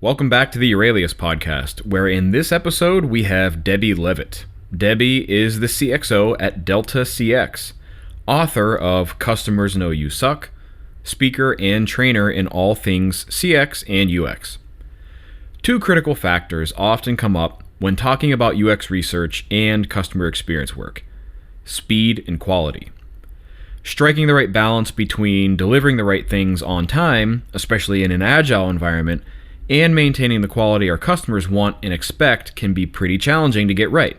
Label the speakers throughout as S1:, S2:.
S1: Welcome back to the Aurelius Podcast, where in this episode we have Debbie Levitt. Debbie is the CXO at Delta CX, author of Customers Know You Suck, speaker and trainer in all things CX and UX. Two critical factors often come up when talking about UX research and customer experience work: speed and quality. Striking the right balance between delivering the right things on time, especially in an agile environment, and maintaining the quality our customers want and expect can be pretty challenging to get right.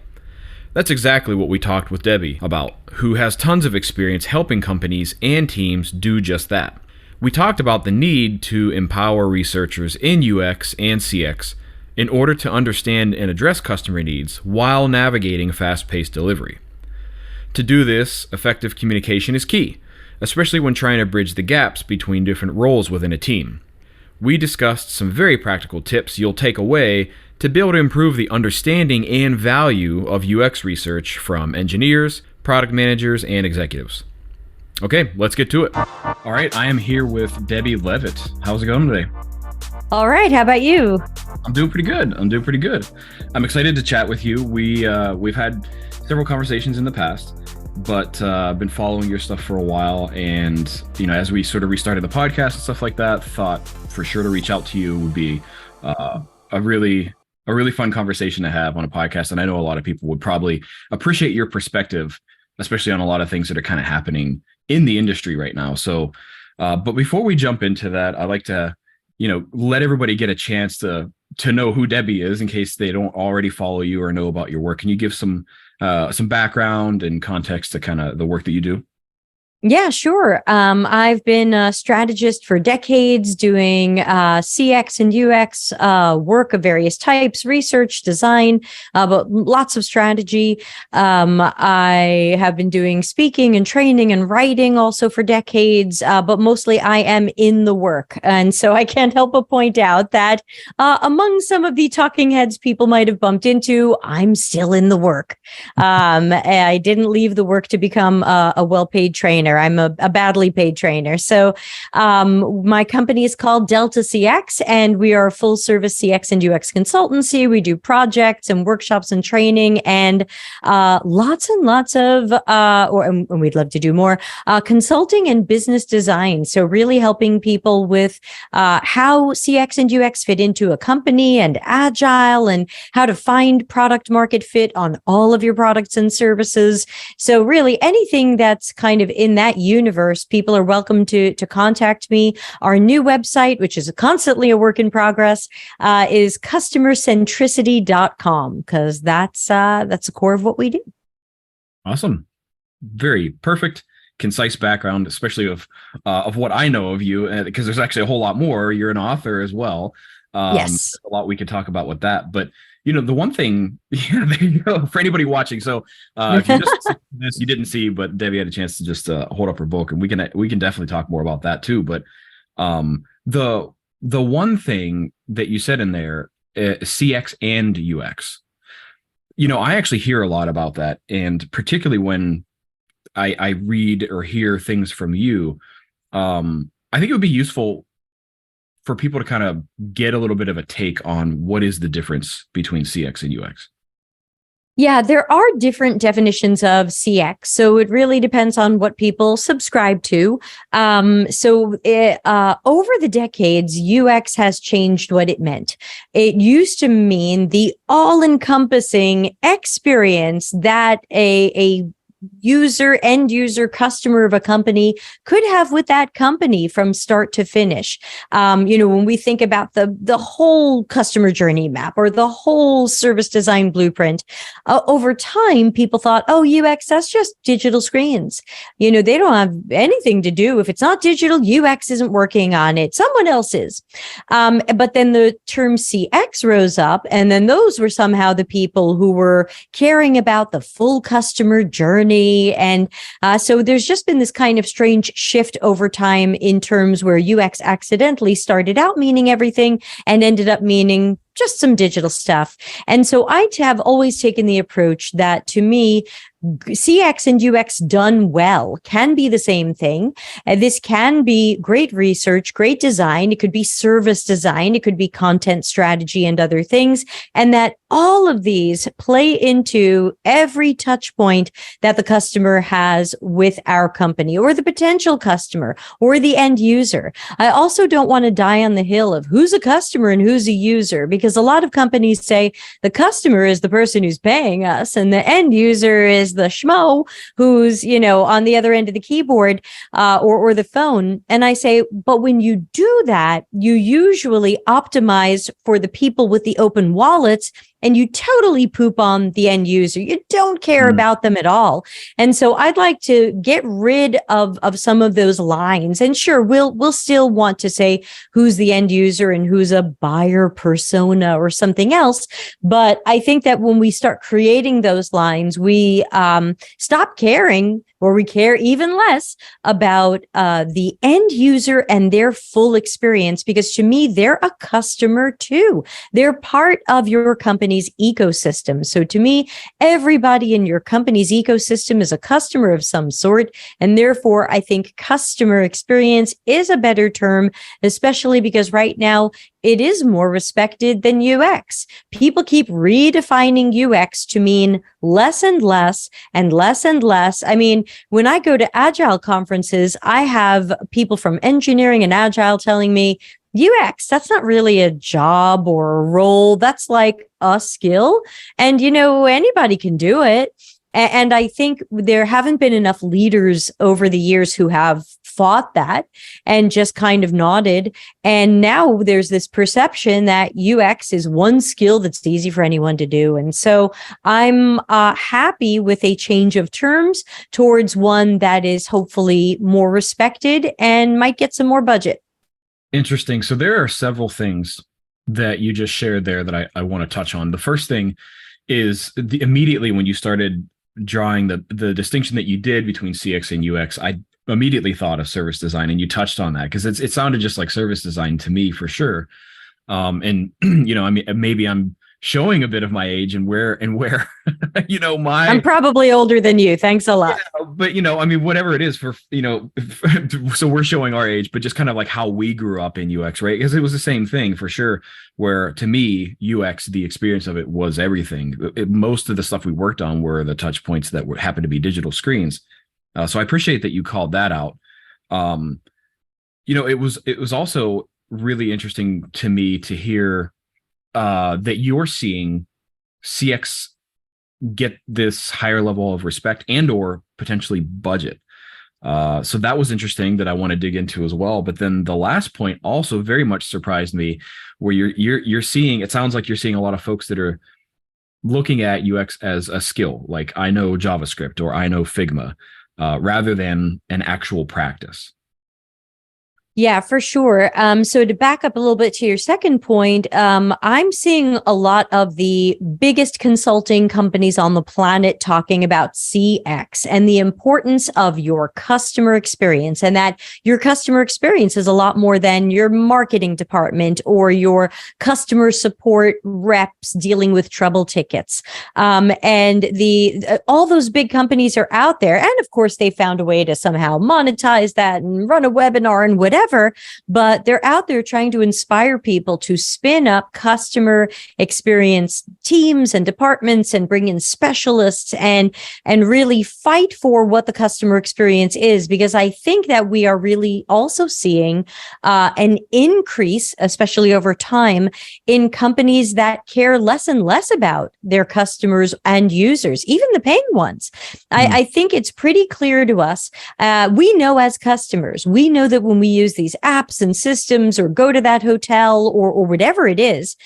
S1: That's exactly what we talked with Debbie about, who has tons of experience helping companies and teams do just that. We talked about the need to empower researchers in UX and CX in order to understand and address customer needs while navigating fast-paced delivery. To do this, effective communication is key, especially when trying to bridge the gaps between different roles within a team. We discussed some very practical tips you'll take away to be able to improve the understanding and value of UX research from engineers, product managers, and executives. Okay, let's get to it. All right, I am here with Debbie Levitt. How's it going today?
S2: All right, how about you?
S1: I'm doing pretty good. I'm excited to chat with you. We've had several conversations in the past, but I've been following your stuff for a while, and as we sort of restarted the podcast and stuff like that, thought for sure to reach out to you would be a really fun conversation to have on a podcast. And I know a lot of people would probably appreciate your perspective, especially on a lot of things that are kind of happening in the industry right now. So, but before we jump into that, I'd like to, let everybody get a chance to know who Debbie is in case they don't already follow you or know about your work. Can you give some background and context to kind of the work that you do?
S2: Yeah, sure. I've been a strategist for decades doing CX and UX work of various types, research, design, but lots of strategy. I have been doing speaking and training and writing also for decades, but mostly I am in the work. And so I can't help but point out that among some of the talking heads people might have bumped into, I'm still in the work. I didn't leave the work to become a well-paid trainer. I'm a badly paid trainer. So my company is called Delta CX, and we are a full service CX and UX consultancy. We do projects and workshops and training and lots and lots of, and we'd love to do more, consulting and business design. So really helping people with how CX and UX fit into a company and Agile and how to find product market fit on all of your products and services. So really anything that's kind of in that universe, people are welcome to contact me. Our new website, which is constantly a work in progress, is customercentricity.com, because that's the core of what we do.
S1: Awesome. Very perfect, concise background, especially of what I know of you, because there's actually a whole lot more. You're an author as well.
S2: Yes.
S1: A lot we could talk about with that, but the one thing, there you go, for anybody watching. So if you just this, you didn't see, but Debbie had a chance to just hold up her book, and we can definitely talk more about that too. But the one thing that you said in there, CX and UX, I actually hear a lot about that, and particularly when I read or hear things from you, I think it would be useful for people to kind of get a little bit of a take on what is the difference between CX and UX.
S2: Yeah, there are different definitions of CX. So it really depends on what people subscribe to. Over the decades, UX has changed what it meant. It used to mean the all-encompassing experience that a end user, customer of a company could have with that company from start to finish. When we think about the whole customer journey map or the whole service design blueprint, over time, people thought, UX, that's just digital screens. They don't have anything to do. If it's not digital, UX isn't working on it. Someone else is. But then the term CX rose up, and then those were somehow the people who were caring about the full customer journey. And so there's just been this kind of strange shift over time in terms where UX accidentally started out meaning everything and ended up meaning just some digital stuff. And so I have always taken the approach that, to me, CX and UX done well can be the same thing. This can be great research, great design. It could be service design. It could be content strategy and other things. And that all of these play into every touch point that the customer has with our company or the potential customer or the end user. I also don't want to die on the hill of who's a customer and who's a user, because a lot of companies say the customer is the person who's paying us and the end user is the schmo who's, on the other end of the keyboard or the phone. And I say, but when you do that, you usually optimize for the people with the open wallets and you totally poop on the end user. You don't care about them at all. And so I'd like to get rid of some of those lines. And sure, we'll still want to say who's the end user and who's a buyer persona or something else. But I think that when we start creating those lines, we stop caring, or we care even less about the end user and their full experience, because to me, they're a customer too. They're part of your company's ecosystem. So to me, everybody in your company's ecosystem is a customer of some sort. And therefore, I think customer experience is a better term, especially because right now, it is more respected than UX. People keep redefining UX to mean less and less and less and less. I mean, when I go to Agile conferences, I have people from engineering and Agile telling me, UX, that's not really a job or a role. That's like a skill. And, anybody can do it. And I think there haven't been enough leaders over the years who have fought that and just kind of nodded. And now there's this perception that UX is one skill that's easy for anyone to do. And so I'm happy with a change of terms towards one that is hopefully more respected and might get some more budget.
S1: Interesting. So there are several things that you just shared there that I want to touch on. The first thing is immediately when you started drawing the distinction that you did between CX and UX, I immediately thought of service design, and you touched on that because it sounded just like service design to me for sure. And I mean, maybe I'm showing a bit of my age and where I'm
S2: probably older than you. Thanks a lot.
S1: Yeah, but I mean, whatever it is so we're showing our age, but just kind of like how we grew up in UX, right? Because it was the same thing for sure, where to me, UX, the experience of it was everything. Most of the stuff we worked on were the touch points that happened to be digital screens. So I appreciate that you called that out. It was also really interesting to me to hear that you're seeing CX get this higher level of respect and or potentially budget. So that was interesting that I want to dig into as well. But then the last point also very much surprised me, where you're seeing, it sounds like you're seeing a lot of folks that are looking at UX as a skill, like I know JavaScript or I know Figma, rather than an actual practice.
S2: Yeah, for sure. So to back up a little bit to your second point, I'm seeing a lot of the biggest consulting companies on the planet talking about CX and the importance of your customer experience, and that your customer experience is a lot more than your marketing department or your customer support reps dealing with trouble tickets. And all those big companies are out there. And of course, they found a way to somehow monetize that and run a webinar and whatever. But they're out there trying to inspire people to spin up customer experience teams and departments and bring in specialists and really fight for what the customer experience is, because I think that we are really also seeing an increase, especially over time, in companies that care less and less about their customers and users, even the paying ones. I think it's pretty clear to us. We know as customers, we know that when we use these apps and systems or go to that hotel or whatever it is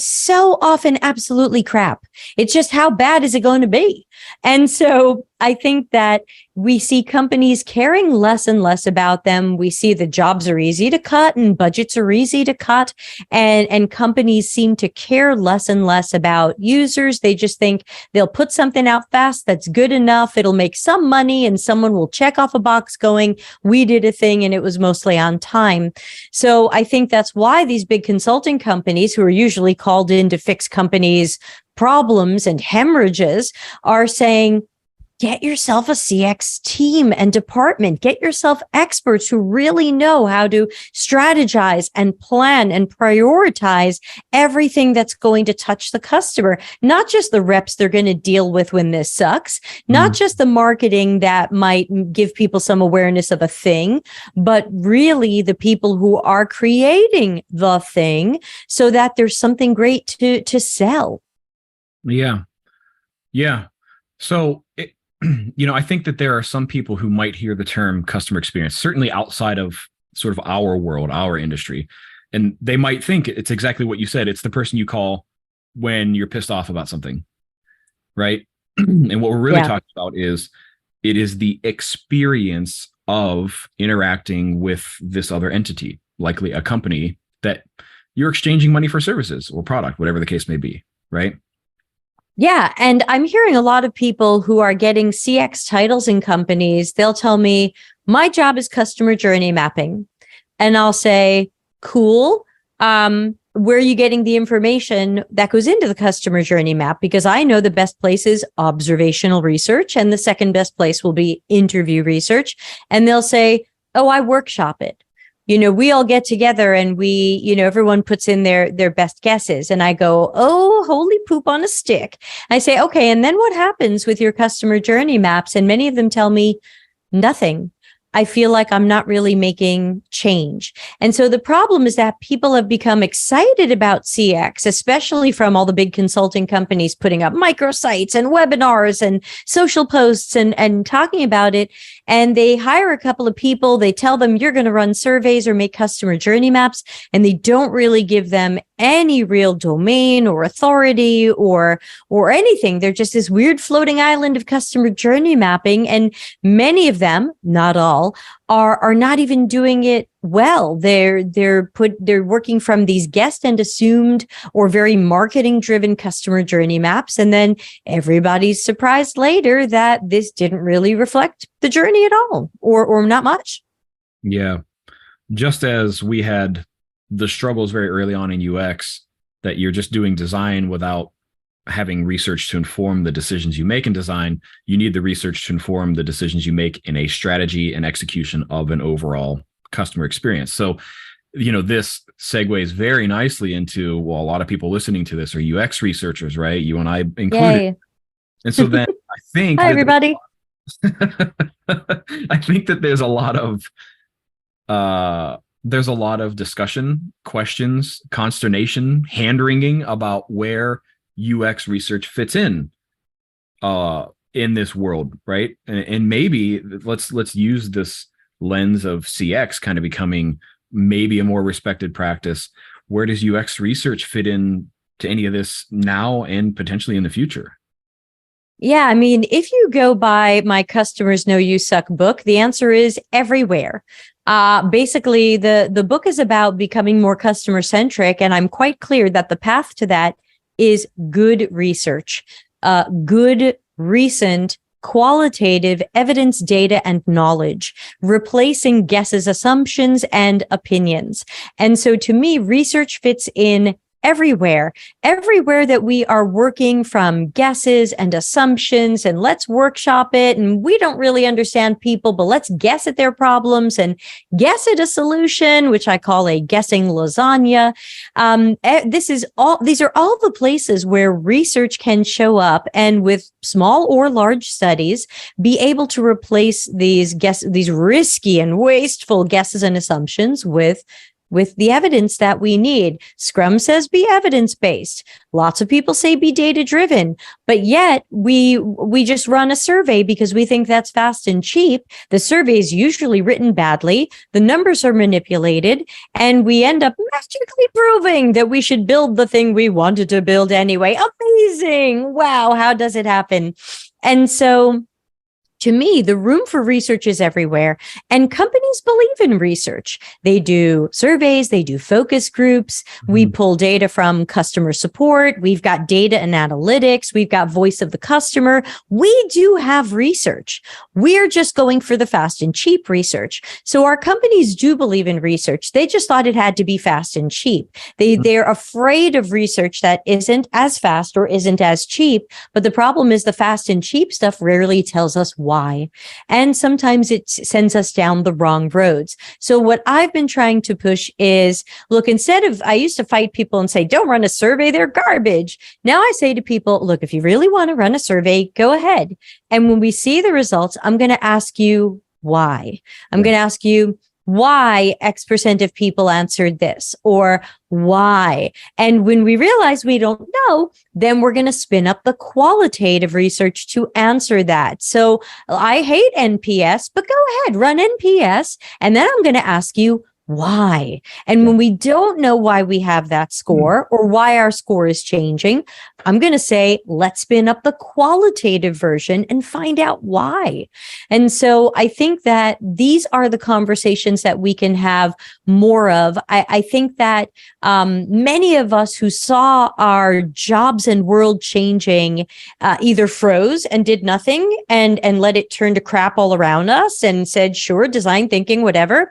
S2: so often absolutely crap. It's just, how bad is it going to be? And so I think that we see companies caring less and less about them. We see the jobs are easy to cut and budgets are easy to cut. And companies seem to care less and less about users. They just think they'll put something out fast that's good enough. It'll make some money and someone will check off a box going, we did a thing and it was mostly on time. So I think that's why these big consulting companies, who are usually called in to fix companies' problems and hemorrhages, are saying, get yourself a CX team and department. Get yourself experts who really know how to strategize and plan and prioritize everything that's going to touch the customer, not just the reps they're going to deal with when this sucks, not just the marketing that might give people some awareness of a thing, but really the people who are creating the thing so that there's something great to sell.
S1: Yeah. Yeah. So, I think that there are some people who might hear the term customer experience, certainly outside of sort of our world, our industry, and they might think it's exactly what you said. It's the person you call when you're pissed off about something, right? And what we're really talking about is it is the experience of interacting with this other entity, likely a company that you're exchanging money for services or product, whatever the case may be, right?
S2: Yeah. And I'm hearing a lot of people who are getting CX titles in companies. They'll tell me, my job is customer journey mapping. And I'll say, cool. Where are you getting the information that goes into the customer journey map? Because I know the best place is observational research, and the second best place will be interview research. And they'll say, oh, I workshop it. We all get together and everyone puts in their best guesses. And I go, oh, holy poop on a stick. I say, okay, and then what happens with your customer journey maps? And many of them tell me nothing. I feel like I'm not really making change. And so the problem is that people have become excited about CX, especially from all the big consulting companies putting up microsites and webinars and social posts and talking about it. And they hire a couple of people. They tell them you're going to run surveys or make customer journey maps. And they don't really give them any real domain or authority or anything. They're just this weird floating island of customer journey mapping. And many of them, not all, are not even doing it well. They're working from these guessed and assumed or very marketing driven customer journey maps. And then everybody's surprised later that this didn't really reflect the journey at all or not much.
S1: Yeah. Just as we had the struggles very early on in UX that you're just doing design without having research to inform the decisions you make in design, you need the research to inform the decisions you make in a strategy and execution of an overall customer experience. So, this segues very nicely into, well, a lot of people listening to this are UX researchers, right? You and I included.
S2: Yay.
S1: And so then I think,
S2: hi, everybody.
S1: I think that there's a lot of discussion, questions, consternation, hand-wringing about where UX research fits in this world, right? And maybe let's use this lens of CX kind of becoming maybe a more respected practice. Where does UX research fit in to any of this now and potentially in the future?
S2: Yeah, I mean, if you go by my Customers Know You Suck book, the answer is everywhere. Basically, the book is about becoming more customer centric, and I'm quite clear that the path to that is good research, good, recent, qualitative evidence, data, and knowledge, replacing guesses, assumptions, and opinions. And so to me, research fits in everywhere that we are working from guesses and assumptions and let's workshop it. And we don't really understand people, but let's guess at their problems and guess at a solution, which I call a guessing lasagna. These are all the places where research can show up and with small or large studies, be able to replace these risky and wasteful guesses and assumptions with the evidence that we need. Scrum says be evidence-based. Lots of people say be data-driven, but yet we just run a survey because we think that's fast and cheap. The survey is usually written badly. The numbers are manipulated, and we end up magically proving that we should build the thing we wanted to build anyway. Amazing. Wow. How does it happen? And so to me, the room for research is everywhere, and companies believe in research. They do surveys, they do focus groups. We pull data from customer support. We've got data and analytics. We've got voice of the customer. We do have research. We're just going for the fast and cheap research. So our companies do believe in research. They just thought it had to be fast and cheap. They're afraid of research that isn't as fast or isn't as cheap. But the problem is the fast and cheap stuff rarely tells us why. And sometimes it sends us down the wrong roads. So what I've been trying to push is, look, I used to fight people and say, don't run a survey, they're garbage. Now I say to people, look, if you really want to run a survey, go ahead. And when we see the results, I'm going to ask you why. I'm going to ask you, why X% of people answered this, or why. And when we realize we don't know, then we're going to spin up the qualitative research to answer that. So I hate NPS, but go ahead, run NPS. And then I'm going to ask you, why? And when we don't know why we have that score or why our score is changing, I'm going to say, let's spin up the qualitative version and find out why. And so I think that these are the conversations that we can have more of. I think that many of us who saw our jobs and world changing either froze and did nothing and let it turn to crap all around us and said, sure, design thinking, whatever.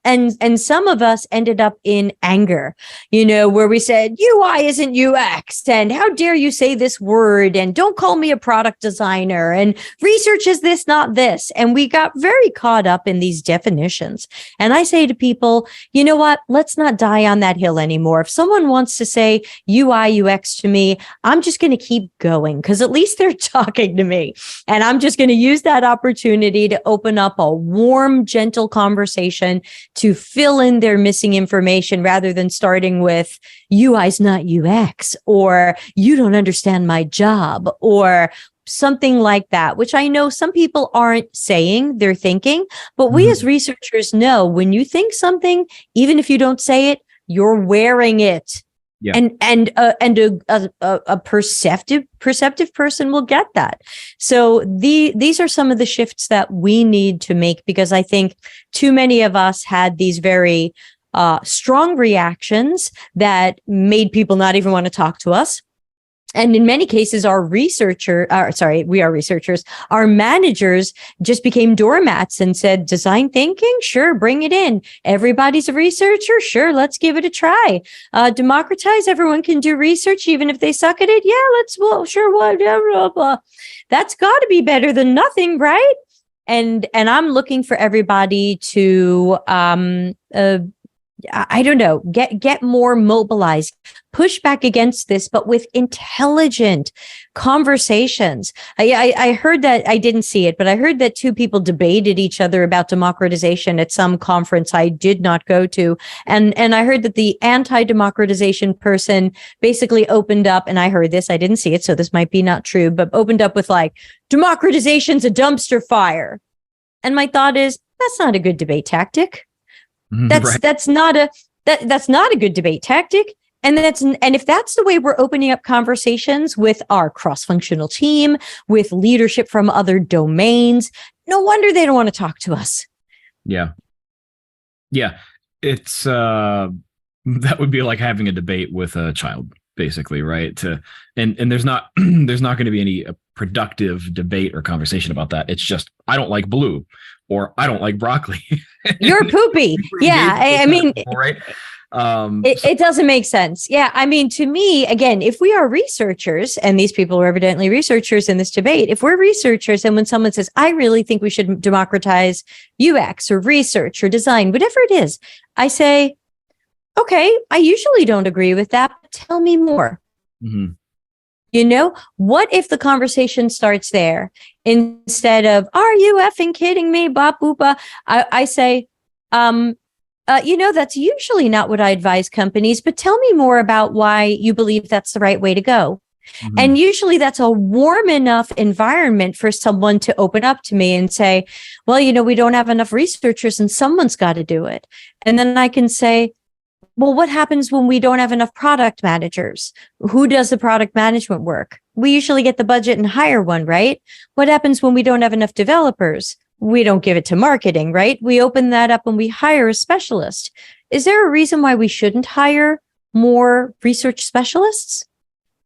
S2: And some of us ended up in anger, where we said, UI isn't UX, and how dare you say this word, and don't call me a product designer, and research is this, not this. And we got very caught up in these definitions. And I say to people, you know what? Let's not die on that hill anymore. If someone wants to say UI, UX to me, I'm just going to keep going because at least they're talking to me. And I'm just going to use that opportunity to open up a warm, gentle conversation to fill in their missing information rather than starting with UI's not UX, or you don't understand my job, or something like that, which I know some people aren't saying, they're thinking, but we as researchers know when you think something, even if you don't say it, you're wearing it. Yeah. And a perceptive person will get that. So these are some of the shifts that we need to make, because I think too many of us had these very strong reactions that made people not even want to talk to us. And in many cases, we are researchers, our managers just became doormats and said, design thinking? Sure, bring it in. Everybody's a researcher? Sure, let's give it a try. Democratize, everyone can do research, even if they suck at it. Yeah, sure, blah. That's got to be better than nothing, right? And I'm looking for everybody to I don't know, get more mobilized, push back against this, but with intelligent conversations. I heard that, I didn't see it, but I heard that two people debated each other about democratization at some conference I did not go to. And I heard that the anti-democratization person basically opened up, and I heard this, I didn't see it, so this might be not true, but opened up with like, democratization's a dumpster fire. And my thought is, that's not a good debate tactic. That's not a good debate tactic. And if that's the way we're opening up conversations with our cross-functional team, with leadership from other domains, no wonder they don't want to talk to us. Yeah.
S1: It's that would be like having a debate with a child, basically, right? And there's not going to be any productive debate or conversation about that. It's just, I don't like blue, or I don't like broccoli.
S2: You're poopy. Yeah. I mean,
S1: right.
S2: It doesn't make sense. Yeah. I mean, to me, again, if we are researchers, and these people are evidently researchers in this debate, if we're researchers, and when someone says, I really think we should democratize UX or research or design, whatever it is, I say, okay, I usually don't agree with that, but tell me more. Mm-hmm. What if the conversation starts there instead of, are you effing kidding me? Ba boopa. I say, that's usually not what I advise companies, but tell me more about why you believe that's the right way to go. Mm-hmm. And usually that's a warm enough environment for someone to open up to me and say, well, we don't have enough researchers and someone's got to do it. And then I can say, well, what happens when we don't have enough product managers? Who does the product management work? We usually get the budget and hire one, right? What happens when we don't have enough developers? We don't give it to marketing, right? We open that up and we hire a specialist. Is there a reason why we shouldn't hire more research specialists?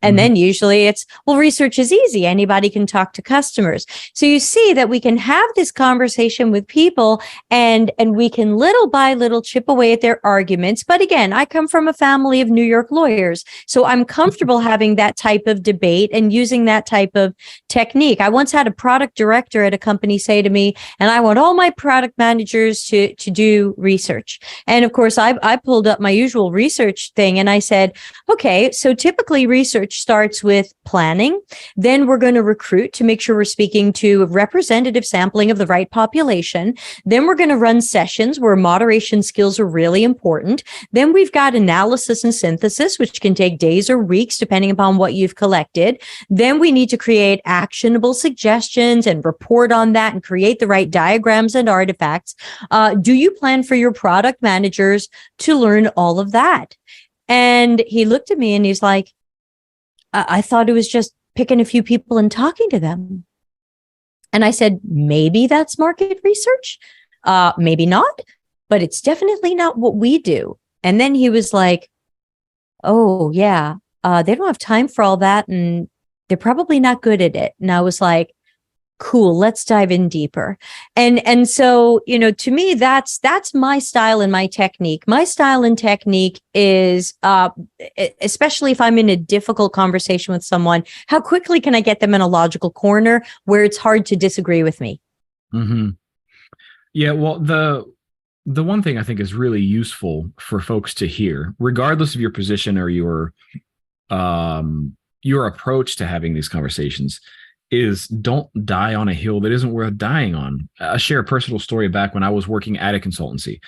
S2: And then usually it's, well, research is easy. Anybody can talk to customers. So you see that we can have this conversation with people and we can little by little chip away at their arguments. But again, I come from a family of New York lawyers, so I'm comfortable having that type of debate and using that type of technique. I once had a product director at a company say to me, and I want all my product managers to do research. And of course, I pulled up my usual research thing and I said, okay, so typically research starts with planning. Then we're going to recruit to make sure we're speaking to a representative sampling of the right population. Then we're going to run sessions where moderation skills are really important. Then we've got analysis and synthesis, which can take days or weeks, depending upon what you've collected. Then we need to create actionable suggestions and report on that and create the right diagrams and artifacts. Do you plan for your product managers to learn all of that? And he looked at me and he's like, I thought it was just picking a few people and talking to them. And I said, maybe that's market research. Maybe not, but it's definitely not what we do. And then he was like, oh yeah, they don't have time for all that. And they're probably not good at it. And I was like, cool, let's dive in deeper. And so, to me, that's my style and my technique. My style and technique is, especially if I'm in a difficult conversation with someone, how quickly can I get them in a logical corner where it's hard to disagree with me?
S1: Mm-hmm. Yeah, well, the one thing I think is really useful for folks to hear, regardless of your position or your approach to having these conversations, is don't die on a hill that isn't worth dying on. I'll share a personal story back when I was working at a consultancy.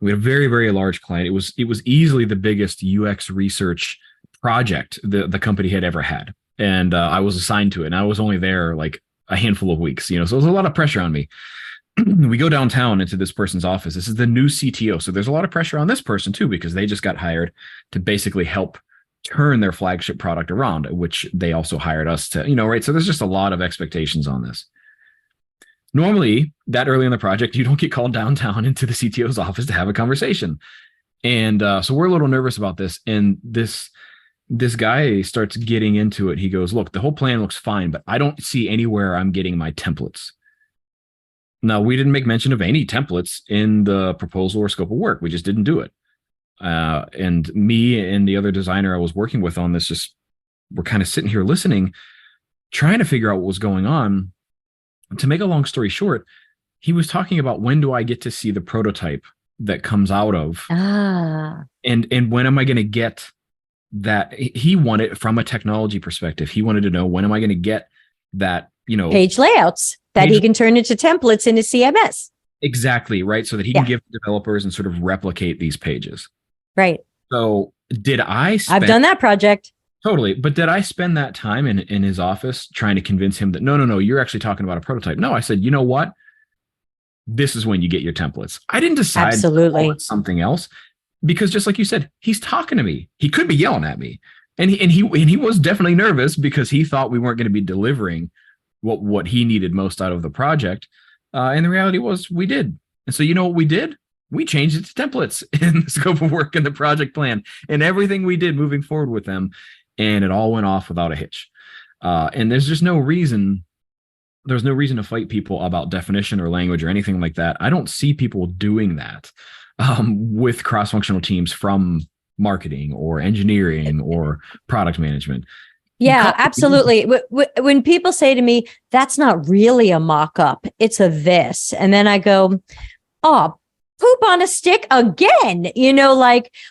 S1: We had a very, very large client. It was easily the biggest UX research project the company had ever had. And I was assigned to it. And I was only there like a handful of weeks, so there was a lot of pressure on me. We go downtown into this person's office. This is the new CTO. So there's a lot of pressure on this person too, because they just got hired to basically help turn their flagship product around, which they also hired us to, right? So there's just a lot of expectations on this. Normally, that early in the project, you don't get called downtown into the CTO's office to have a conversation. And so we're a little nervous about this. And this guy starts getting into it. He goes, look, the whole plan looks fine, but I don't see anywhere I'm getting my templates. Now, we didn't make mention of any templates in the proposal or scope of work. We just didn't do it. And me and the other designer I was working with on this, we're kind of sitting here listening, trying to figure out what was going on. To make a long story short, he was talking about, when do I get to see the prototype that comes out of, and when am I going to get that? He wanted, from a technology perspective, he wanted to know, when am I going to get that,
S2: page layouts that he can turn into templates in his CMS.
S1: Exactly, right. So that he can give developers and sort of replicate these pages.
S2: Right.
S1: So I've
S2: done that project.
S1: Totally. But did I spend that time in his office trying to convince him that, no, you're actually talking about a prototype? No, I said, you know what? This is when you get your templates. I didn't decide to call it something else, because just like you said, he's talking to me. He could be yelling at me. And he was definitely nervous because he thought we weren't going to be delivering what he needed most out of the project. And the reality was we did. And so, what we did? We changed it to templates in the scope of work and the project plan and everything we did moving forward with them. And it all went off without a hitch. And there's just no reason. There's no reason to fight people about definition or language or anything like that. I don't see people doing that with cross-functional teams from marketing or engineering or product management.
S2: Yeah, absolutely. When people say to me, that's not really a mock-up, it's a this. And then I go, oh, poop on a stick again.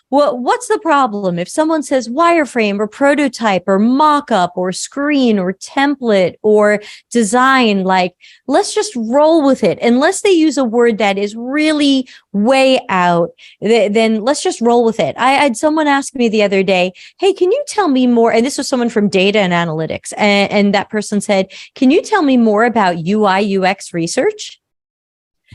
S2: What's the problem? If someone says wireframe or prototype or mock-up or screen or template or design, let's just roll with it. Unless they use a word that is really way out, then let's just roll with it. I had someone ask me the other day, hey, can you tell me more? And this was someone from data and analytics. And that person said, can you tell me more about UI UX research?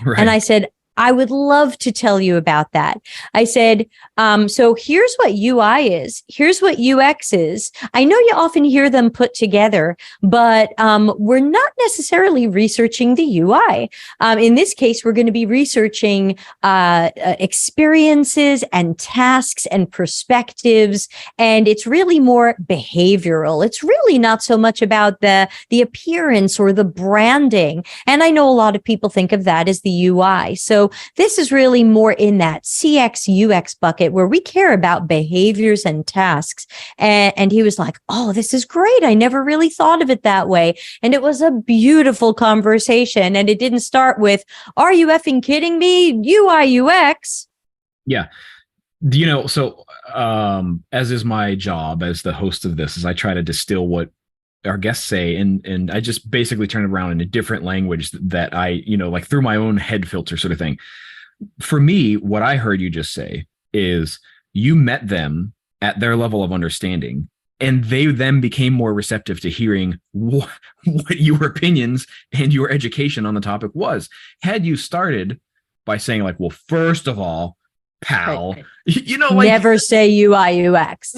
S1: Right.
S2: And I said, I would love to tell you about that. I said, so here's what UI is. Here's what UX is. I know you often hear them put together, but we're not necessarily researching the UI. In this case, we're going to be researching experiences and tasks and perspectives. And it's really more behavioral. It's really not so much about the appearance or the branding. And I know a lot of people think of that as the UI. So this is really more in that CX UX bucket where we care about behaviors and tasks. And he was like, oh, this is great. I never really thought of it that way. And it was a beautiful conversation. And it didn't start with, are you effing kidding me? UI UX.
S1: Yeah. So as is my job as the host of this, is I try to distill what our guests say, and I just basically turn it around in a different language that I, like through my own head filter sort of thing. For me, what I heard you just say is you met them at their level of understanding, and they then became more receptive to hearing what your opinions and your education on the topic was. Had you started by saying like, well, first of all, pal,
S2: Right.
S1: Never
S2: say UI UX.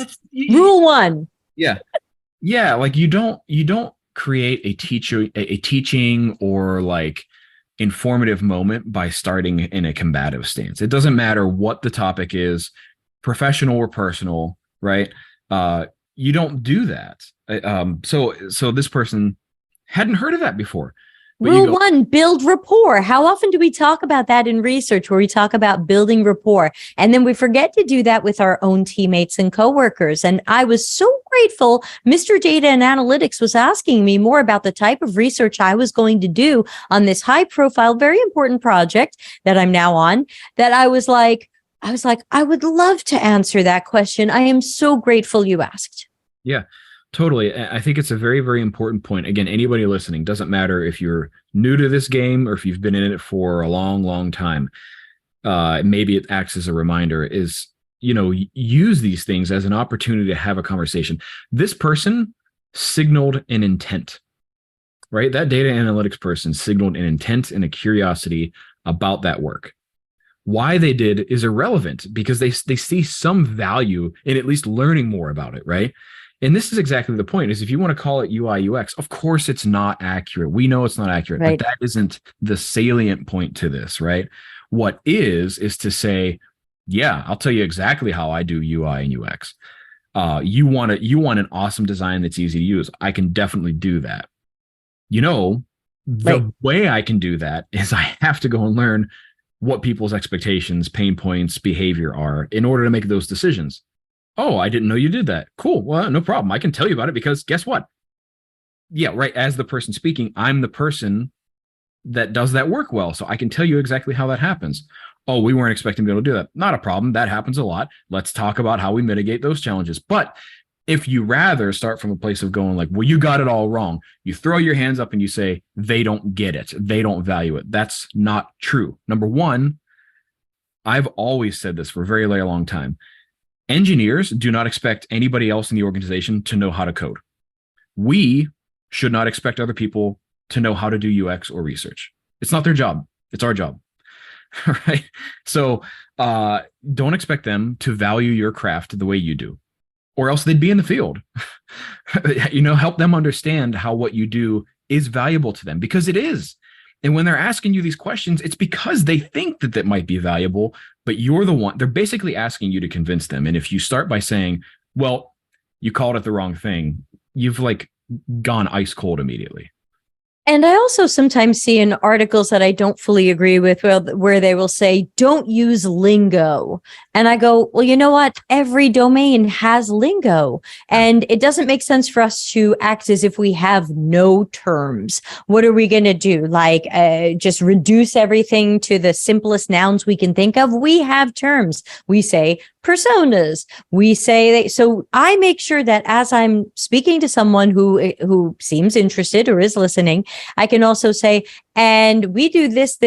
S2: Rule 1.
S1: Yeah. Yeah, like you don't create a teaching or like informative moment by starting in a combative stance. It doesn't matter what the topic is, professional or personal, right? You don't do that. So this person hadn't heard of that before.
S2: Rule 1, build rapport. How often do we talk about that in research where we talk about building rapport? And then we forget to do that with our own teammates and coworkers. And I was so grateful. Mr. Data and Analytics was asking me more about the type of research I was going to do on this high profile, very important project that I'm now on, that I was like, I would love to answer that question. I am so grateful you asked.
S1: Yeah. Totally. I think it's a very, very important point. Again, anybody listening, doesn't matter if you're new to this game or if you've been in it for a long, long time. Maybe it acts as a reminder is, use these things as an opportunity to have a conversation. This person signaled an intent, right? That data analytics person signaled an intent and a curiosity about that work. Why they did is irrelevant because they see some value in at least learning more about it, right? And this is exactly the point, is if you want to call it UI UX, of course it's not accurate. We know it's not accurate, right. But that isn't the salient point to this, right? What is to say, yeah, I'll tell you exactly how I do UI and UX. You want an awesome design that's easy to use. I can definitely do that. The way I can do that is I have to go and learn what people's expectations, pain points, behavior are in order to make those decisions. Oh, I didn't know you did that. Cool. Well, no problem. I can tell you about it because guess what? Yeah, right. As the person speaking, I'm the person that does that work well. So I can tell you exactly how that happens. Oh, we weren't expecting to be able to do that. Not a problem. That happens a lot. Let's talk about how we mitigate those challenges. But if you rather start from a place of going like, well, you got it all wrong, you throw your hands up and you say, they don't get it. They don't value it. That's not true. Number one, I've always said this for a very, very long time. Engineers do not expect anybody else in the organization to know how to code. We should not expect other people to know how to do UX or research. It's not their job. It's our job. Right? So don't expect them to value your craft the way you do, or else they'd be in the field. Help them understand how what you do is valuable to them, because it is. And when they're asking you these questions, it's because they think that might be valuable, but you're the one. They're basically asking you to convince them. And if you start by saying, well, you called it the wrong thing, you've like gone ice cold immediately.
S2: And I also sometimes see in articles that I don't fully agree with, where they will say, don't use lingo. And I go, well, you know what? Every domain has lingo. And it doesn't make sense for us to act as if we have no terms. What are we going to do? Like just reduce everything to the simplest nouns we can think of? We have terms. We say personas. We say so I make sure that as I'm speaking to someone who seems interested or is listening, I can also say, and we do this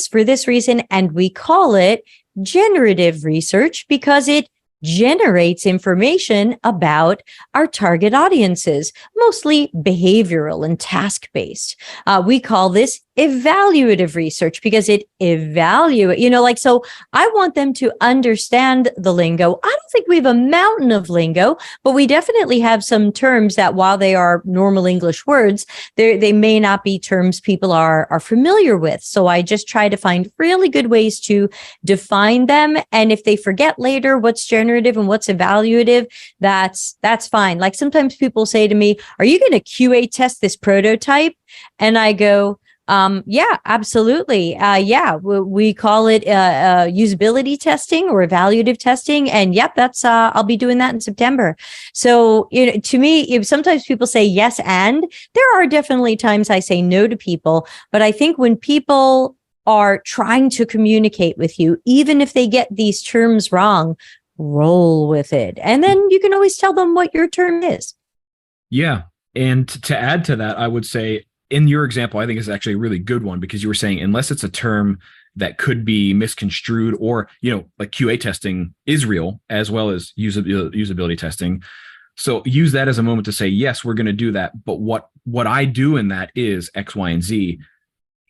S2: for this reason, and we call it generative research because it generates information about our target audiences, mostly behavioral and task-based. We call this evaluative research because it so I want them to understand the lingo. I don't think we have a mountain of lingo, but we definitely have some terms that while they are normal English words, they may not be terms people are familiar with. So I just try to find really good ways to define them. And if they forget later what's generative and what's evaluative, that's fine. Like sometimes people say to me, are you going to QA test this prototype? And I go, yeah, absolutely. We call it usability testing or evaluative testing. And yep, that's I'll be doing that in September. So, to me, sometimes people say yes, and there are definitely times I say no to people. But I think when people are trying to communicate with you, even if they get these terms wrong, roll with it. And then you can always tell them what your term is.
S1: Yeah. And to add to that, I would say, in your example, I think is actually a really good one, because you were saying, unless it's a term that could be misconstrued, or, like QA testing is real as well as usability testing. So use that as a moment to say, yes, we're going to do that. But what I do in that is X, Y, and Z.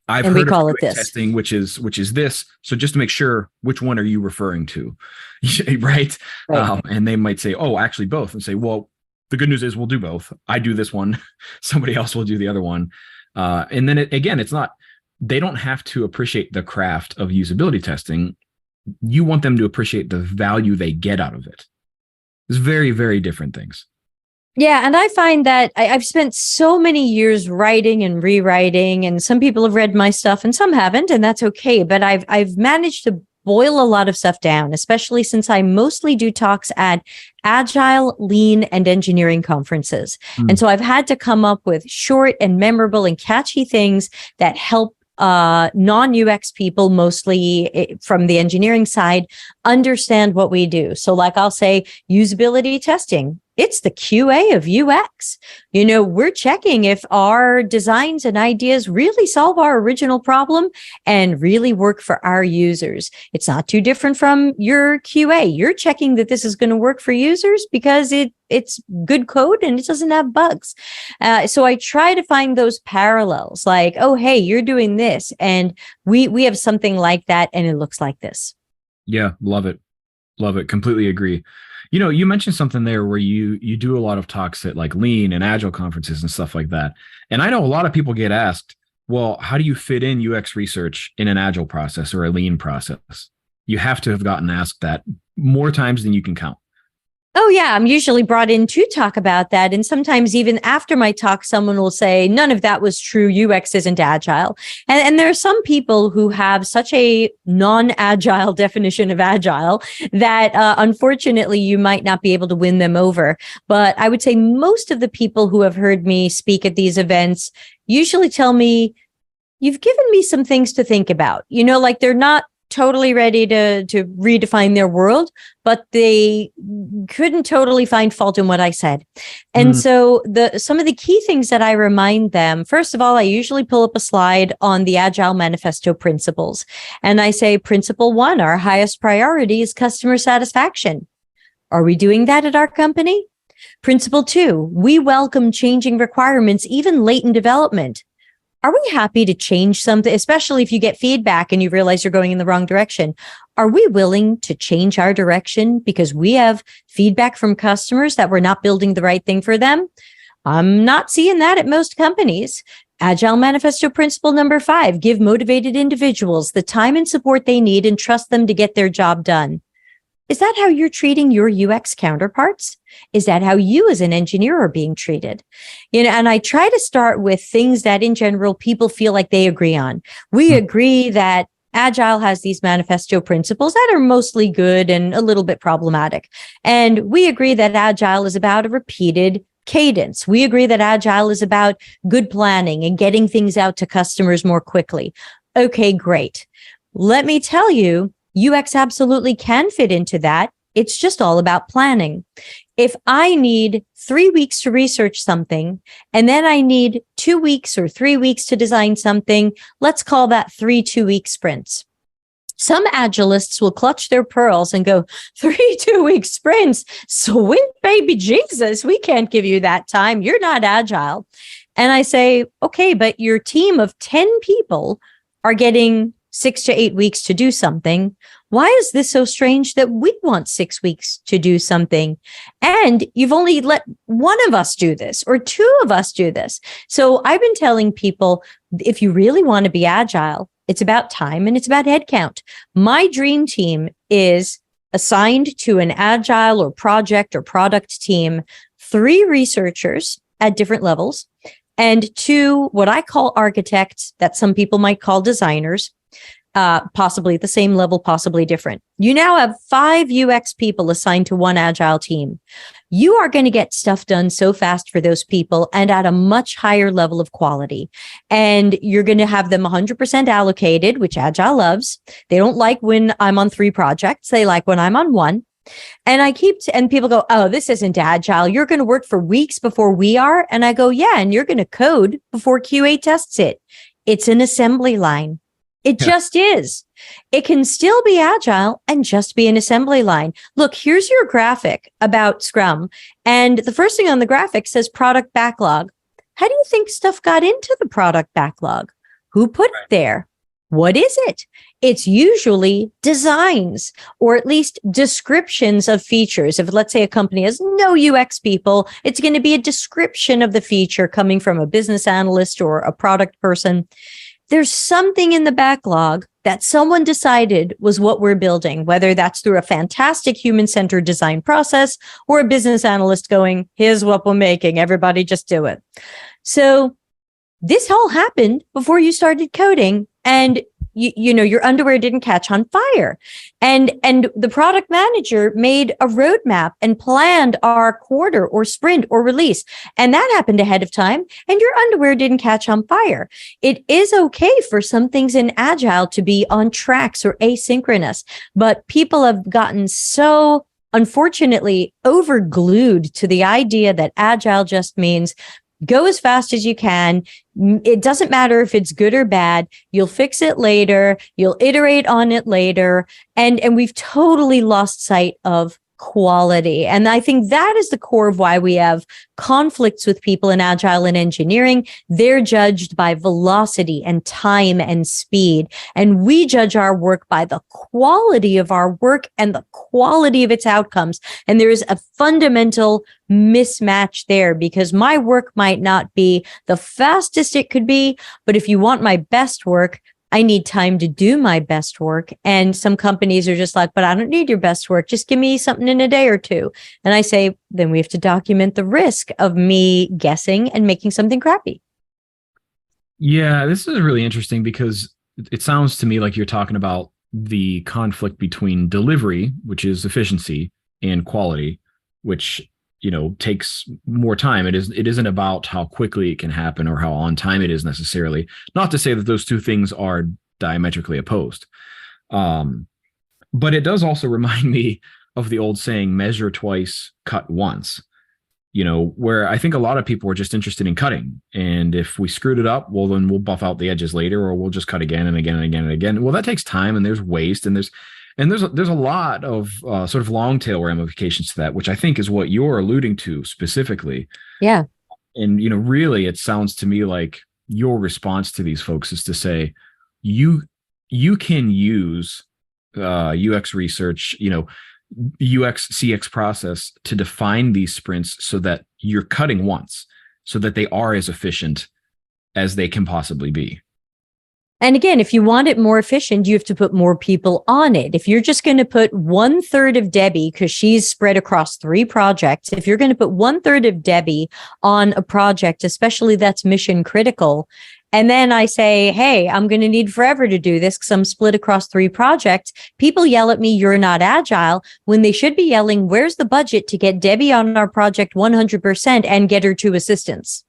S1: I've heard of QA testing, which is this. So just to make sure, which one are you referring to? Right. And they might say, oh, actually both, and say, well, the good news is we'll do both. I do this one, somebody else will do the other one. And then it's not, they don't have to appreciate the craft of usability testing. You want them to appreciate the value they get out of it. It's very, very different things.
S2: Yeah. And I find that I've spent so many years writing and rewriting, and some people have read my stuff and some haven't, and that's okay. But I've managed to boil a lot of stuff down, especially since I mostly do talks at Agile, Lean, and engineering conferences. And so I've had to come up with short and memorable and catchy things that help non-UX people, mostly from the engineering side, understand what we do. So like I'll say usability testing. It's the QA of UX. We're checking if our designs and ideas really solve our original problem and really work for our users. It's not too different from your QA. You're checking that this is going to work for users because it's good code and it doesn't have bugs. So I try to find those parallels, like, oh, hey, you're doing this, and we have something like that, and it looks like this.
S1: Yeah, love it. Love it. Completely agree. You mentioned something there where you do a lot of talks at like Lean and Agile conferences and stuff like that. And I know a lot of people get asked, well, how do you fit in UX research in an Agile process or a Lean process? You have to have gotten asked that more times than you can count.
S2: Oh, yeah. I'm usually brought in to talk about that. And sometimes even after my talk, someone will say, none of that was true. UX isn't agile. And there are some people who have such a non-agile definition of agile that unfortunately you might not be able to win them over. But I would say most of the people who have heard me speak at these events usually tell me, you've given me some things to think about. Like they're not totally ready to redefine their world, but they couldn't totally find fault in what I said. And so some of the key things that I remind them, first of all, I usually pull up a slide on the Agile Manifesto principles. And I say, principle 1, our highest priority is customer satisfaction. Are we doing that at our company? Principle 2, we welcome changing requirements, even late in development. Are we happy to change something, especially if you get feedback and you realize you're going in the wrong direction? Are we willing to change our direction because we have feedback from customers that we're not building the right thing for them? I'm not seeing that at most companies. Agile Manifesto principle number 5, give motivated individuals the time and support they need and trust them to get their job done. Is that how you're treating your UX counterparts? Is that how you as an engineer are being treated? And I try to start with things that in general people feel like they agree on. We agree that Agile has these manifesto principles that are mostly good and a little bit problematic. And we agree that Agile is about a repeated cadence. We agree that Agile is about good planning and getting things out to customers more quickly. Okay, great. Let me tell you, UX absolutely can fit into that. It's just all about planning. If I need 3 weeks to research something, and then I need 2 weeks or 3 weeks to design something, let's call that 3 2-week sprints. Some Agilists will clutch their pearls and go, 3 2-week sprints? Sweet baby Jesus, we can't give you that time. You're not Agile. And I say, okay, but your team of 10 people are getting 6 to 8 weeks to do something. Why is this so strange that we want 6 weeks to do something? And you've only let one of us do this or two of us do this. So I've been telling people, if you really want to be agile, it's about time and it's about headcount. My dream team is assigned to an agile or project or product team, 3 researchers at different levels, and 2 what I call architects that some people might call designers, possibly at the same level, possibly different. You now have 5 UX people assigned to one agile team. You are going to get stuff done so fast for those people and at a much higher level of quality. And you're going to have them 100% allocated, which Agile loves. They don't like when I'm on 3 projects. They like when I'm on 1. And and people go, oh, this isn't Agile. You're going to work for weeks before we are. And I go, yeah, and you're going to code before QA tests it. It's an assembly line. It just is. It can still be agile and just be an assembly line. Look, here's your graphic about Scrum. And the first thing on the graphic says product backlog. How do you think stuff got into the product backlog? Who put it there? What is it? It's usually designs or at least descriptions of features. If let's say a company has no UX people, it's going to be a description of the feature coming from a business analyst or a product person. There's something in the backlog that someone decided was what we're building, whether that's through a fantastic human-centered design process or a business analyst going, here's what we're making, everybody just do it. So this all happened before you started coding, and you know, your underwear didn't catch on fire. And the product manager made a roadmap and planned our quarter or sprint or release. And that happened ahead of time, and your underwear didn't catch on fire. It is okay for some things in Agile to be on tracks or asynchronous, but people have gotten so, unfortunately, overglued to the idea that Agile just means go as fast as you can. It doesn't matter if it's good or bad. You'll fix it later. You'll iterate on it later. And we've totally lost sight of quality. And I think that is the core of why we have conflicts with people in Agile and engineering. They're judged by velocity and time and speed. And we judge our work by the quality of our work and the quality of its outcomes. And there is a fundamental mismatch there, because my work might not be the fastest it could be, but if you want my best work, I need time to do my best work. And some companies are just like, but I don't need your best work. Just give me something in a day or two. And I say, then we have to document the risk of me guessing and making something crappy.
S1: Yeah, this is really interesting because it sounds to me like you're talking about the conflict between delivery, which is efficiency, and quality, which, you know, takes more time. It isn't about how quickly it can happen or how on time it is necessarily. Not to say that those two things are diametrically opposed. But it does also remind me of the old saying, measure twice, cut once, you know, where I think a lot of people are just interested in cutting. And if we screwed it up, well, then we'll buff out the edges later, or we'll just cut again and again and again and again. Well, that takes time, and there's waste, and there's a lot of sort of long tail ramifications to that, which I think is what you're alluding to specifically.
S2: Yeah.
S1: And, you know, really, it sounds to me like your response to these folks is to say, you can use UX research, you know, UX CX process to define these sprints so that you're cutting once, so that they are as efficient as they can possibly be.
S2: And again, if you want it more efficient, you have to put more people on it. If you're just going to put 1/3 of Debbie, because she's spread across 3 projects, if you're going to put 1/3 of Debbie on a project, especially that's mission critical, and then I say, hey, I'm going to need forever to do this because I'm split across 3 projects, people yell at me, you're not agile, when they should be yelling, where's the budget to get Debbie on our project 100% and get her 2 assistants?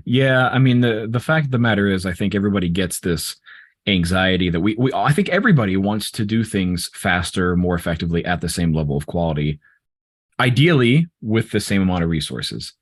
S1: Yeah, I mean, the fact of the matter is, I think everybody gets this anxiety that I think everybody wants to do things faster, more effectively at the same level of quality, ideally with the same amount of resources.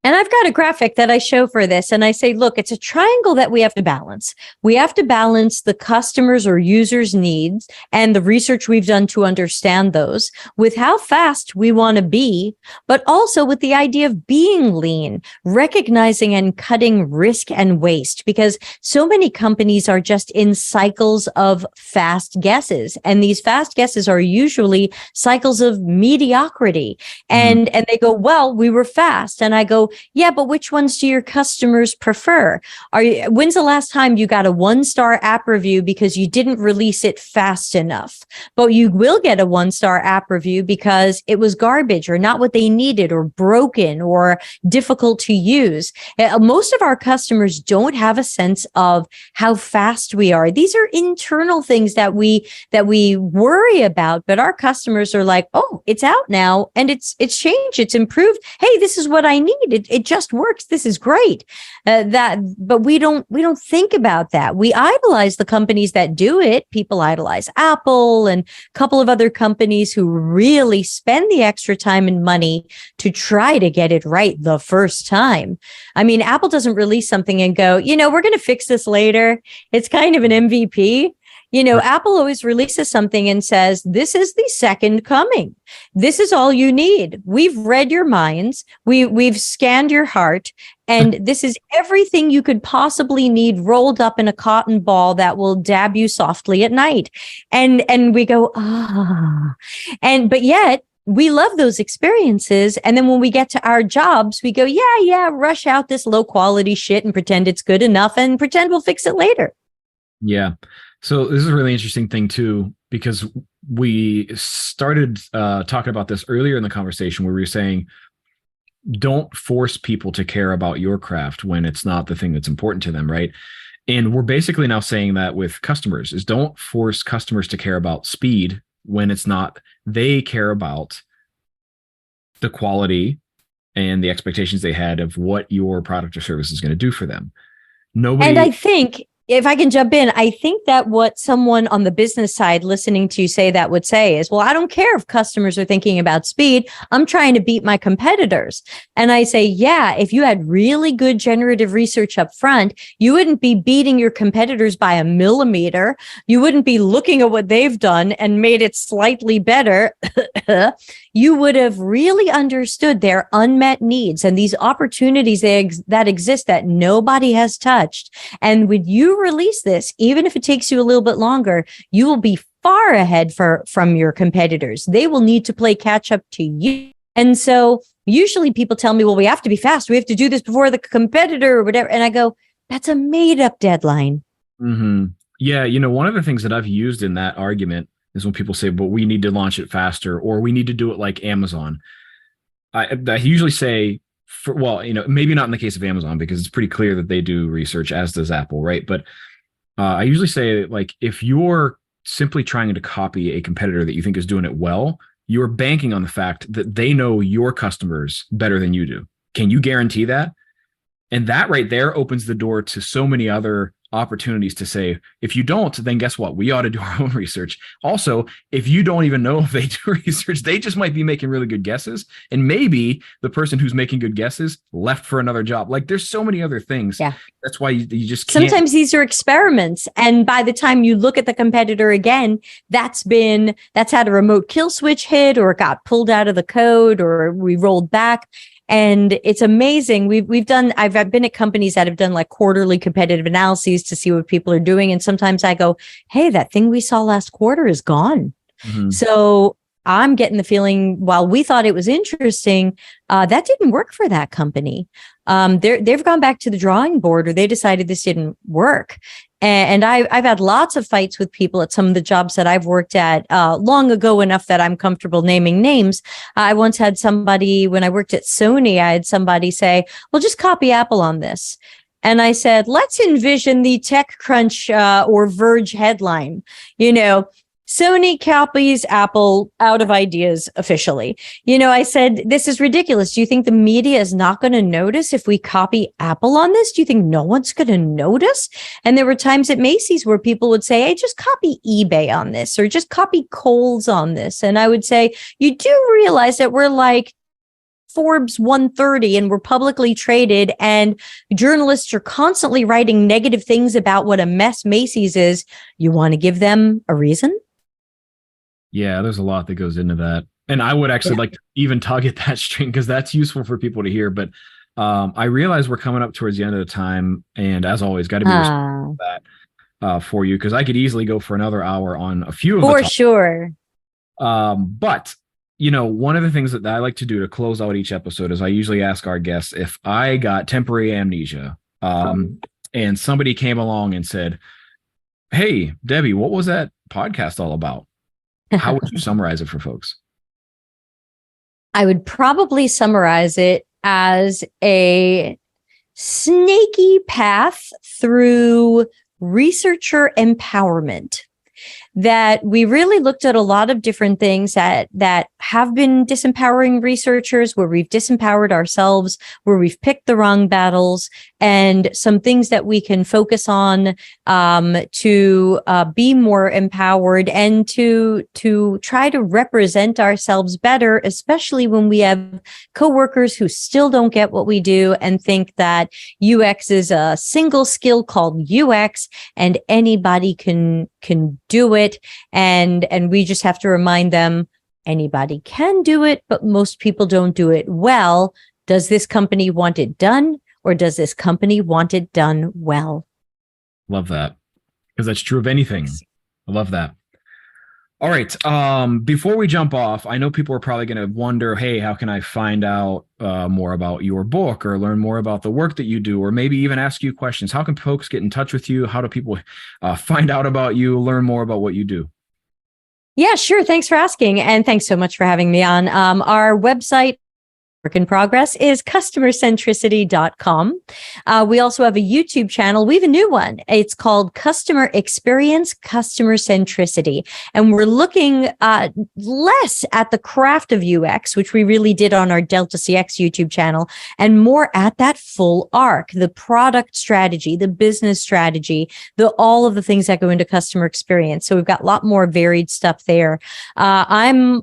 S2: And I've got a graphic that I show for this. And I say, look, it's a triangle that we have to balance. We have to balance the customers or users' needs and the research we've done to understand those with how fast we want to be, but also with the idea of being lean, recognizing and cutting risk and waste, because so many companies are just in cycles of fast guesses. And these fast guesses are usually cycles of mediocrity. And they go, well, we were fast. And I go, yeah, but which ones do your customers prefer? When's the last time you got a 1-star app review because you didn't release it fast enough? But you will get a 1-star app review because it was garbage or not what they needed or broken or difficult to use. Most of our customers don't have a sense of how fast we are. These are internal things that we worry about, but our customers are like, oh, it's out now and it's changed, it's improved. Hey, this is what I need. It just works. This is great. But we don't think about that. We idolize the companies that do it. People idolize Apple and a couple of other companies who really spend the extra time and money to try to get it right the first time. I mean, Apple doesn't release something and go, we're going to fix this later. It's kind of an MVP. Apple always releases something and says, this is the second coming. This is all you need. We've read your minds. We've scanned your heart. And this is everything you could possibly need rolled up in a cotton ball that will dab you softly at night. And we go, but yet we love those experiences. And then when we get to our jobs, we go, yeah, rush out this low quality shit and pretend it's good enough and pretend we'll fix it later.
S1: Yeah. So this is a really interesting thing too, because we started talking about this earlier in the conversation where we were saying, don't force people to care about your craft when it's not the thing that's important to them, right? And we're basically now saying that with customers is don't force customers to care about speed when it's not, they care about the quality and the expectations they had of what your product or service is going to do for them.
S2: And I think, if I can jump in, I think that what someone on the business side listening to you say that would say is, well, I don't care if customers are thinking about speed. I'm trying to beat my competitors. And I say, yeah, if you had really good generative research up front, you wouldn't be beating your competitors by a millimeter. You wouldn't be looking at what they've done and made it slightly better. You would have really understood their unmet needs and these opportunities that exist that nobody has touched. And when you release this, even if it takes you a little bit longer, you will be far ahead from your competitors. They will need to play catch up to you. And so usually people tell me, well, we have to be fast. We have to do this before the competitor or whatever. And I go, that's a made up deadline.
S1: Mm-hmm. Yeah. One of the things that I've used in that argument is when people say, but we need to launch it faster or we need to do it like Amazon. I usually say, maybe not in the case of Amazon because it's pretty clear that they do research, as does Apple, right? But I usually say, like, if you're simply trying to copy a competitor that you think is doing it well, you're banking on the fact that they know your customers better than you do. Can you guarantee that? And that right there opens the door to so many other opportunities to say, if you don't, then guess what? We ought to do our own research. Also, if you don't even know if they do research, they just might be making really good guesses. And maybe the person who's making good guesses left for another job. Like there's so many other things.
S2: Yeah.
S1: That's why you just can't.
S2: Sometimes these are experiments. And by the time you look at the competitor again, that's had a remote kill switch hit or it got pulled out of the code or we rolled back. And it's amazing. I've been at companies that have done like quarterly competitive analyses to see what people are doing. And sometimes I go, hey, that thing we saw last quarter is gone. Mm-hmm. So I'm getting the feeling while we thought it was interesting, that didn't work for that company. They've gone back to the drawing board or they decided this didn't work. And I've had lots of fights with people at some of the jobs that I've worked at long ago enough that I'm comfortable naming names. I once had somebody, when I worked at Sony, I had somebody say, well, just copy Apple on this. And I said, let's envision the TechCrunch or Verge headline, Sony copies Apple out of ideas officially. I said, this is ridiculous. Do you think the media is not going to notice if we copy Apple on this? Do you think no one's going to notice? And there were times at Macy's where people would say, hey, just copy eBay on this or just copy Kohl's on this. And I would say, you do realize that we're like Forbes 130 and we're publicly traded and journalists are constantly writing negative things about what a mess Macy's is, you want to give them a reason?
S1: Yeah, there's a lot that goes into that. And I would actually like to even tug at that string because that's useful for people to hear. But I realize we're coming up towards the end of the time. And as always, got to be respectful of that for you because I could easily go for another hour on a few of the topics.
S2: Sure.
S1: But, one of the things that I like to do to close out each episode is I usually ask our guests if I got temporary amnesia and somebody came along and said, hey, Debbie, what was that podcast all about? How would you summarize it for folks?
S2: I would probably summarize it as a snaky path through researcher empowerment. That we really looked at a lot of different things that have been disempowering researchers, where we've disempowered ourselves, where we've picked the wrong battles, and some things that we can focus on to be more empowered and to try to represent ourselves better, especially when we have coworkers who still don't get what we do and think that UX is a single skill called UX and anybody can do it. And we just have to remind them anybody can do it, but most people don't do it well. Does this company want it done, or does this company want it done well? Love that, because that's true of anything. I love that. All right. Before we jump off, I know people are probably going to wonder, hey, how can I find out more about your book or learn more about the work that you do, or maybe even ask you questions? How can folks get in touch with you? How do people find out about you, learn more about what you do? Yeah, sure. Thanks for asking. And thanks so much for having me on. Our website, work in progress, is customercentricity.com. We also have a YouTube channel. We have a new one. It's called Customer Experience Customer Centricity. And we're looking less at the craft of UX, which we really did on our Delta CX YouTube channel, and more at that full arc, the product strategy, the business strategy, all of the things that go into customer experience. So we've got a lot more varied stuff there. I'm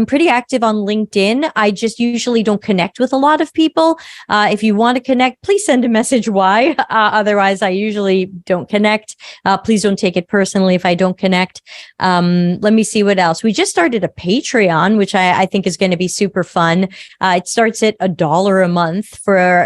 S2: pretty active on LinkedIn. I just usually don't connect with a lot of people. If you want to connect, please send a message why. Otherwise, I usually don't connect. Please don't take it personally if I don't connect. Let me see what else. We just started a Patreon, which I think is going to be super fun. It starts at $1 a month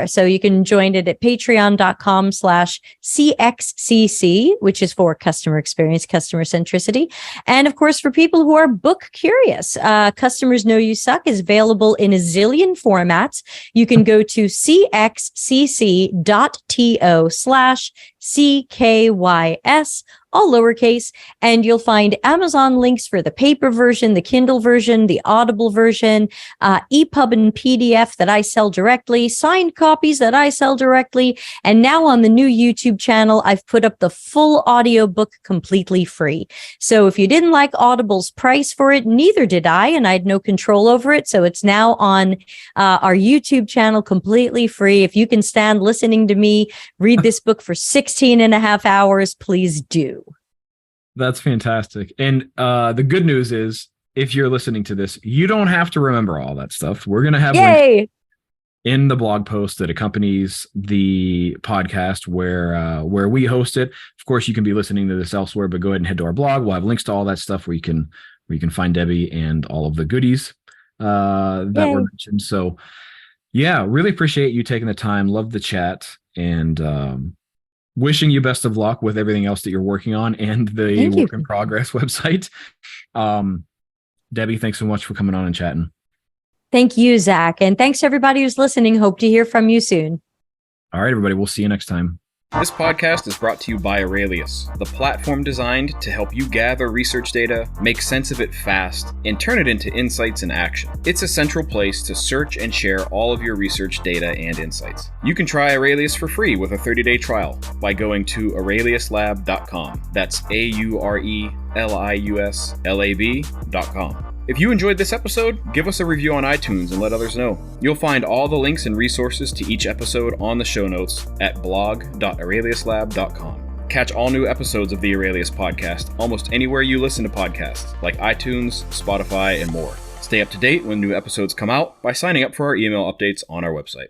S2: so you can join it at patreon.com/CXCC, which is for customer experience, customer centricity. And of course, for people who are book curious, Customers Know You Suck is available in a zillion formats. You can go to cxcc.to/CKYS, all lowercase, and you'll find Amazon links for the paper version, the Kindle version, the Audible version, EPUB and PDF that I sell directly, signed copies that I sell directly, and now on the new YouTube channel, I've put up the full audiobook completely free. So if you didn't like Audible's price for it, neither did I, and I had no control over it. So it's now on our YouTube channel completely free. If you can stand listening to me read this book for 16 and a half hours, please do. That's fantastic. And the good news is, if you're listening to this, you don't have to remember all that stuff. We're going to have links in the blog post that accompanies the podcast where we host it. Of course, you can be listening to this elsewhere, but go ahead and head to our blog. We'll have links to all that stuff where you can find Debbie and all of the goodies that were mentioned. So yeah, really appreciate you taking the time. Love the chat, and wishing you best of luck with everything else that you're working on and the Work in Progress website. Debbie, thanks so much for coming on and chatting. Thank you, Zach. And thanks to everybody who's listening. Hope to hear from you soon. All right, everybody. We'll see you next time. This podcast is brought to you by Aurelius, the platform designed to help you gather research data, make sense of it fast, and turn it into insights and action. It's a central place to search and share all of your research data and insights. You can try Aurelius for free with a 30-day trial by going to aureliuslab.com. That's AURELIUSLAB.com. If you enjoyed this episode, give us a review on iTunes and let others know. You'll find all the links and resources to each episode on the show notes at blog.aureliuslab.com. Catch all new episodes of the Aurelius Podcast almost anywhere you listen to podcasts, like iTunes, Spotify, and more.
S1: Stay up to date when new episodes come out by signing up for our email updates on our website.